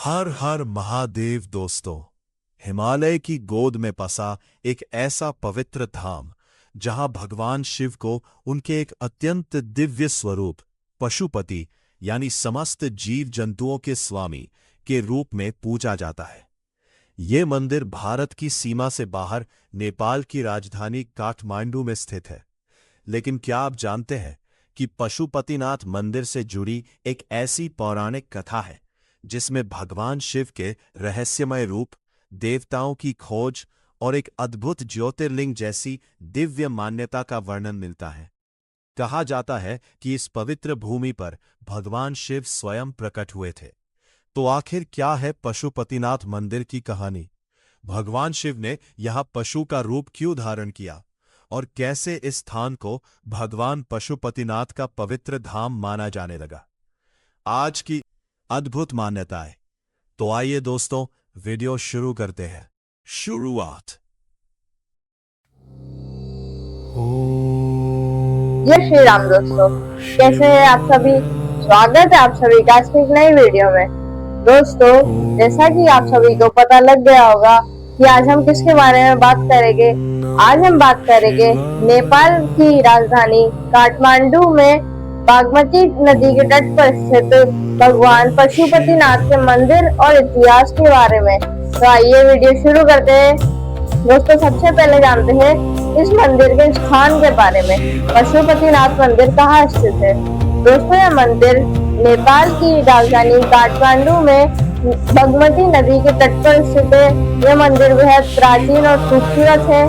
हर हर महादेव दोस्तों। हिमालय की गोद में बसा एक ऐसा पवित्र धाम जहां भगवान शिव को उनके एक अत्यंत दिव्य स्वरूप पशुपति यानी समस्त जीव जंतुओं के स्वामी के रूप में पूजा जाता है। ये मंदिर भारत की सीमा से बाहर नेपाल की राजधानी काठमांडू में स्थित है। लेकिन क्या आप जानते हैं कि पशुपतिनाथ मंदिर से जुड़ी एक ऐसी पौराणिक कथा है जिसमें भगवान शिव के रहस्यमय रूप, देवताओं की खोज और एक अद्भुत ज्योतिर्लिंग जैसी दिव्य मान्यता का वर्णन मिलता है। कहा जाता है कि इस पवित्र भूमि पर भगवान शिव स्वयं प्रकट हुए थे। तो आखिर क्या है पशुपतिनाथ मंदिर की कहानी? भगवान शिव ने यहां पशु का रूप क्यों धारण किया और कैसे इस स्थान को भगवान पशुपतिनाथ का पवित्र धाम माना जाने लगा? आज की अद्भुत मान्यताएं। तो आइए दोस्तों, वीडियो शुरू करते हैं। शुरुआत। जय श्री राम दोस्तों, कैसे हैं आप सभी। स्वागत है आप सभी का आज की एक नई वीडियो में। दोस्तों, जैसा कि आप सभी को पता लग गया होगा कि आज हम किसके बारे में बात करेंगे। आज हम बात करेंगे नेपाल की राजधानी काठमांडू में बागमती नदी के तट पर स्थित भगवान पशुपतिनाथ के मंदिर और इतिहास के बारे में। तो आइए वीडियो शुरू करते हैं। दोस्तों, सबसे पहले जानते हैं इस मंदिर के स्थान के बारे में। पशुपतिनाथ मंदिर कहाँ स्थित है? दोस्तों, यह मंदिर नेपाल की राजधानी काठमांडू में बागमती नदी के तट पर स्थित है। यह मंदिर बेहद प्राचीन और खूबसूरत है।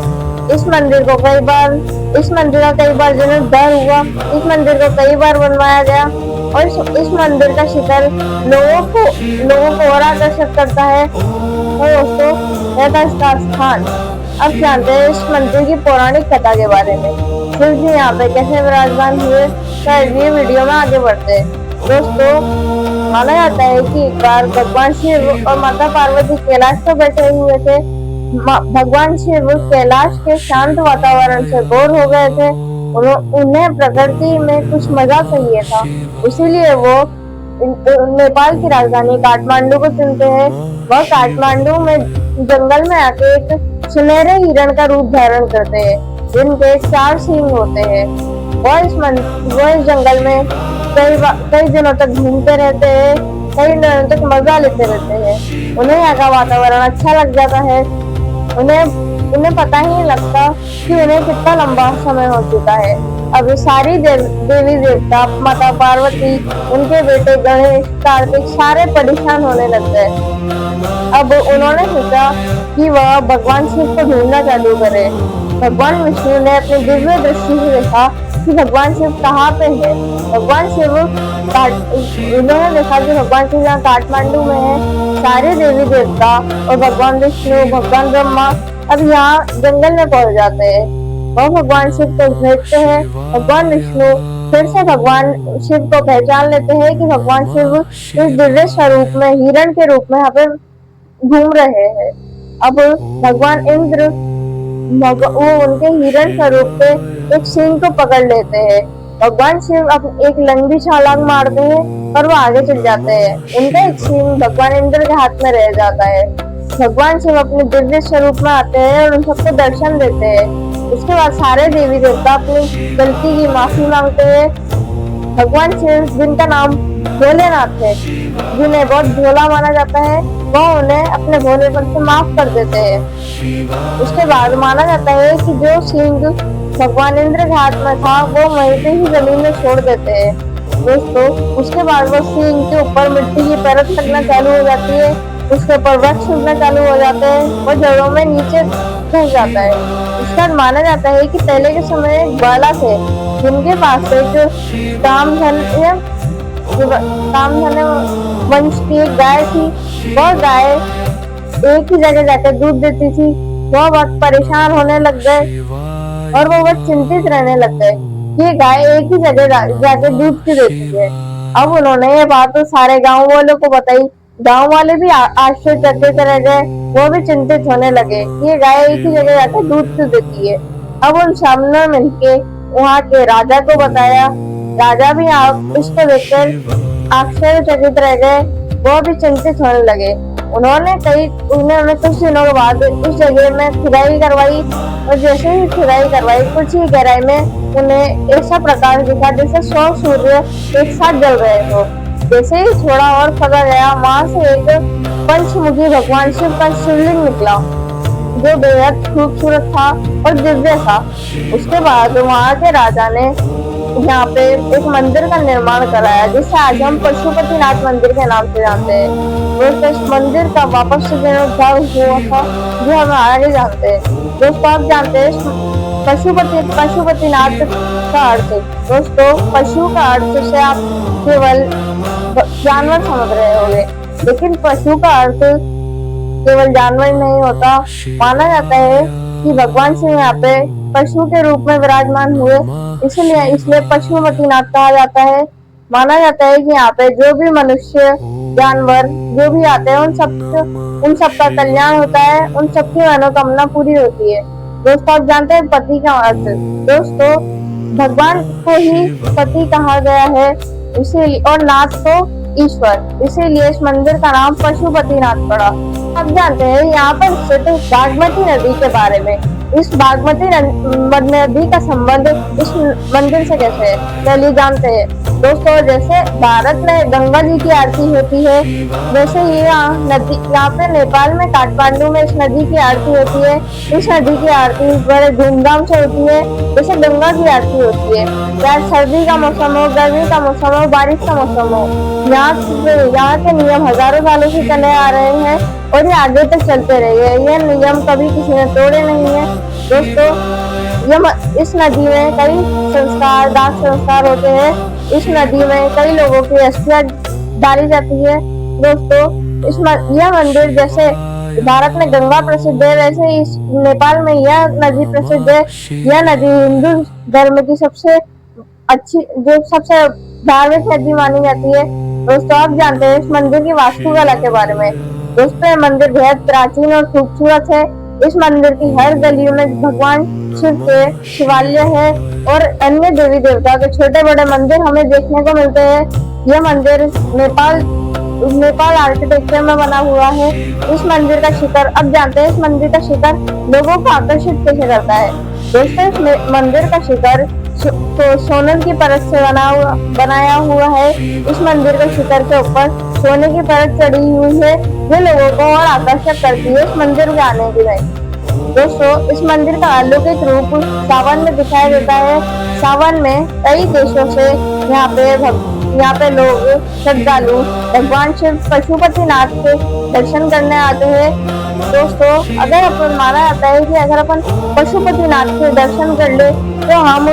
इस मंदिर का कई बार जीर्णोद्धार हुआ। इस मंदिर को कई बार बनवाया गया और इस मंदिर का शिखर लोगों को और आकर्षित करता है। और दोस्तों, यह था इसका स्थान। अब जानते हैं इस मंदिर की पौराणिक कथा के बारे में। शिव जी यहाँ पे कैसे विराजमान हुए, तो ये वीडियो में आगे बढ़ते हैं। दोस्तों, माना जाता है कि एक बार भगवान शिव और माता पार्वती कैलाश पर बैठे हुए थे। भगवान शिव कैलाश के शांत वातावरण से बोर हो गए थे। उन्हें प्रकृति में कुछ मजा चाहिए था, इसीलिए वो नेपाल की राजधानी काठमांडू को चुनते हैं। वह काठमांडू में जंगल में आके एक सुनहरे हिरण का रूप धारण करते हैं, जिनके 4 सींग होते हैं। वह इस जंगल में कई दिनों तक घूमते रहते हैं, कई दिनों तक मजा लेते रहते हैं। उन्हें यहाँ का वातावरण अच्छा लग जाता है। उन्हें पता ही नहीं लगता कि उन्हें कितना लंबा समय हो चुका है। अब सारी देवी देवता, माता पार्वती, उनके बेटे गणेश, कार्तिक सारे परेशान होने लग गए। अब उन्होंने सोचा कि वह भगवान शिव को ढूंढना चालू करे। भगवान विष्णु ने अपनी दिव्य दृष्टि से देखा कि भगवान शिव कहाँ पे है। उन्होंने देखा कि भगवान शिव यहाँ काठमांडू में है। सारे देवी देवता और भगवान विष्णु, भगवान ब्रह्मा अब यहाँ जंगल में पहुंच जाते हैं। वह भगवान शिव को भेजते हैं। भगवान विष्णु फिर से भगवान शिव को पहचान लेते हैं कि भगवान शिव इस दिव्य स्वरूप में हिरण के रूप में यहाँ पे घूम रहे हैं। अब भगवान इंद्र वो उनके हिरण स्वरूप के एक सींग को पकड़ लेते हैं। भगवान शिव अब एक लंबी छलांग मारते हैं और वो आगे चल जाते हैं। उनका एक सींग भगवान इंद्र के हाथ में रह जाता है। भगवान शिव अपने दिव्य स्वरूप में आते हैं और उन सबको दर्शन देते हैं। उसके बाद सारे देवी देवता अपनी गलती की माफी मांगते हैं। भगवान शिव, जिनका नाम भोलेनाथ है, जिन्हें बहुत भोला माना जाता है, वह उन्हें अपने भोलेपन से माफ कर देते हैं। उसके बाद माना जाता है कि जो सींग भगवान इंद्र के हाथ में था वो वहीं पे ही जमीन में छोड़ देते हैं। दोस्तों, उसके बाद वो सींग के ऊपर मिट्टी की परत लगना चालू हो जाती है। उसके ऊपर वृक्ष उगना चालू हो जाते हैं। वो जड़ों में नीचे घुस जाता है। उसके बाद माना जाता है कि पहले के समय एक ग्वाला थे, जिनके पास एक कामधन वंश की एक गाय थी। वह गाय एक ही जगह जाकर दूध देती थी। वह बहुत परेशान होने लग गए और वो बहुत चिंतित रहने लग गए कि ये गाय एक ही जगह जाके दूध क्यों देती है। अब उन्होंने ये बात तो सारे गांव वालों को बताई। गांव वाले भी आश्चर्यचकित रह गए। वो भी चिंतित होने लगे कि ये गाय एक ही जगह जाकर दूध क्यों देती है। अब उन सामने मिलके वहाँ के राजा को बताया। राजा भी इसको देखकर आश्चर्यचकित रह गए वो भी चिंतित होने लगे। उन्होंने कुछ दिनों के बाद उस जगह में खुदाई करवाई और जैसे ही खुदाई करवाई कुछ ही गहराई में उन्हें ऐसा प्रकाश दिखा जैसे 100 सूर्य एक साथ जल रहे हो। जैसे ही थोड़ा और पता गया, वहां से एक पंचमुखी भगवान शिव का शिवलिंग निकला जो बेहद खूबसूरत था और दिव्य था। उसके बाद वहां के राजा ने यहाँ पे एक मंदिर का निर्माण कराया जिसे आज हम पशुपतिनाथ मंदिर के नाम से जानते हैं। दोस्तों इस मंदिर का वापस से जीर्णोद्धार हुआ था जो हम आगे जानते हैं। दोस्तों आप जानते हैं पशुपतिनाथ का अर्थ। दोस्तों पशु का अर्थ से आप केवल जानवर समझ रहे होंगे, लेकिन पशु का अर्थ केवल जानवर नहीं होता। माना जाता है कि भगवान शिव यहाँ पे पशु के रूप में विराजमान हुए, इसलिए पशुपतिनाथ कहा जाता है। माना जाता है कि यहाँ पे जो भी मनुष्य जानवर जो भी आते हैं उन सब का कल्याण होता है, उन सबकी मनोकामना पूरी होती है। दोस्तों आप जानते हैं पति का अर्थ। दोस्तों भगवान को ही पति कहा गया है, इसीलिए और नाथ को ईश्वर, इसीलिए इस मंदिर का नाम पशुपतिनाथ पड़ा। आप जानते हैं यहाँ पर स्थित बागमती नदी के बारे में। इस बागमती नदी का संबंध इस मंदिर से कैसे है, चलिए जानते हैं। दोस्तों जैसे भारत में गंगा जी की आरती होती है, वैसे ही यहाँ पे नेपाल में काठमांडू में इस नदी की आरती होती है। इस नदी की आरती बड़े धूमधाम से होती है, जैसे गंगा की आरती होती है। चाहे सर्दी का मौसम हो, गर्मी का मौसम हो, बारिश का मौसम हो, यहाँ के नियम हजारों सालों से चले आ रहे हैं और ये आगे तक चलते रहेंगे। ये नियम कभी किसी ने तोड़े नहीं है। दोस्तों इस नदी में कई दाह संस्कार होते हैं। इस नदी में कई लोगों की अस्थियां डाली जाती है। दोस्तों यह मंदिर जैसे भारत में गंगा प्रसिद्ध है, वैसे ही नेपाल में यह नदी प्रसिद्ध है। यह नदी हिंदू धर्म की सबसे धार्मिक नदी मानी जाती है। दोस्तों आप जानते हैं इस मंदिर की वास्तुकला के बारे में। दोस्तों यह मंदिर बेहद प्राचीन और खूबसूरत है। इस मंदिर की हर गलियों में भगवान शिव के शिवालय है और अन्य देवी देवता के छोटे बड़े मंदिर हमें देखने को मिलते हैं। यह मंदिर नेपाल आर्किटेक्चर में बना हुआ है। इस मंदिर का शिखर, अब जानते हैं इस मंदिर का शिखर लोगों को आकर्षित कैसे करता है। दोस्तों इस मंदिर का शिखर सोने की परत से बनाया हुआ है। इस मंदिर के शिखर के ऊपर सोने की परत चढ़ी हुई है जो लोगों को और आकर्षित करती है इस मंदिर में आने के लिए। दोस्तों इस मंदिर का अलौकिक रूप सावन में दिखाई देता है। सावन में कई देशों से यहाँ पे लोग श्रद्धालु भगवान शिव पशुपतिनाथ के दर्शन करने आते हैं। दोस्तों अगर अपन माना जाता है कि अगर अपन पशुपतिनाथ के दर्शन कर ले तो हम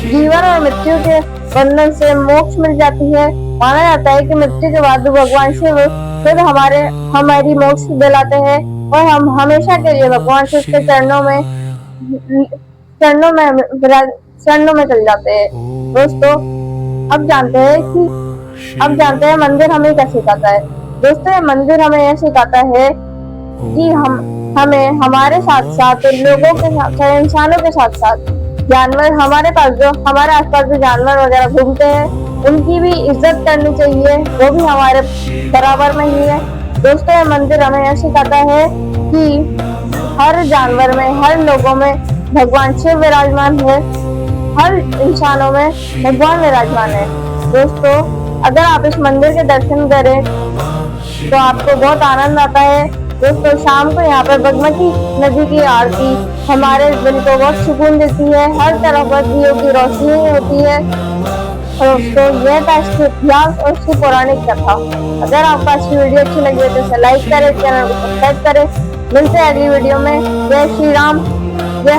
जीवन और मृत्यु के बंधन से मोक्ष मिल जाती है। माना जाता है कि मृत्यु के बाद भगवान शिव फिर हमारी मोक्ष दिलाते हैं और हम हमेशा के लिए भगवान शिव के चरणों में चल जाते हैं। दोस्तों अब जानते हैं मंदिर हमें क्या सिखाता है। दोस्तों मंदिर हमें यह सिखाता है कि हमें हमारे साथ साथ लोगों के साथ इंसानों के साथ साथ जानवर हमारे आसपास जो जानवर वगैरह घूमते हैं उनकी भी इज्जत करनी चाहिए, वो भी हमारे बराबर में ही है। दोस्तों ये मंदिर हमें यह सिखाता है कि हर जानवर में, हर लोगों में भगवान शिव विराजमान है, हर इंसानों में भगवान विराजमान है। दोस्तों अगर आप इस मंदिर के दर्शन करें तो आपको बहुत आनंद आता है। दोस्तों शाम को यहाँ पर बागमती नदी की आरती हमारे दिल को बहुत सुकून देती है। हर तरफ दियों की रोशनी होती है। दोस्तों यह था इसके इतिहास और इसकी पौराणिक कथा। अगर आपको इसकी वीडियो अच्छी लगी तो इसे लाइक करें, चैनल को सब्सक्राइब करें। मिलते हैं अगली वीडियो में। जय श्री राम, जय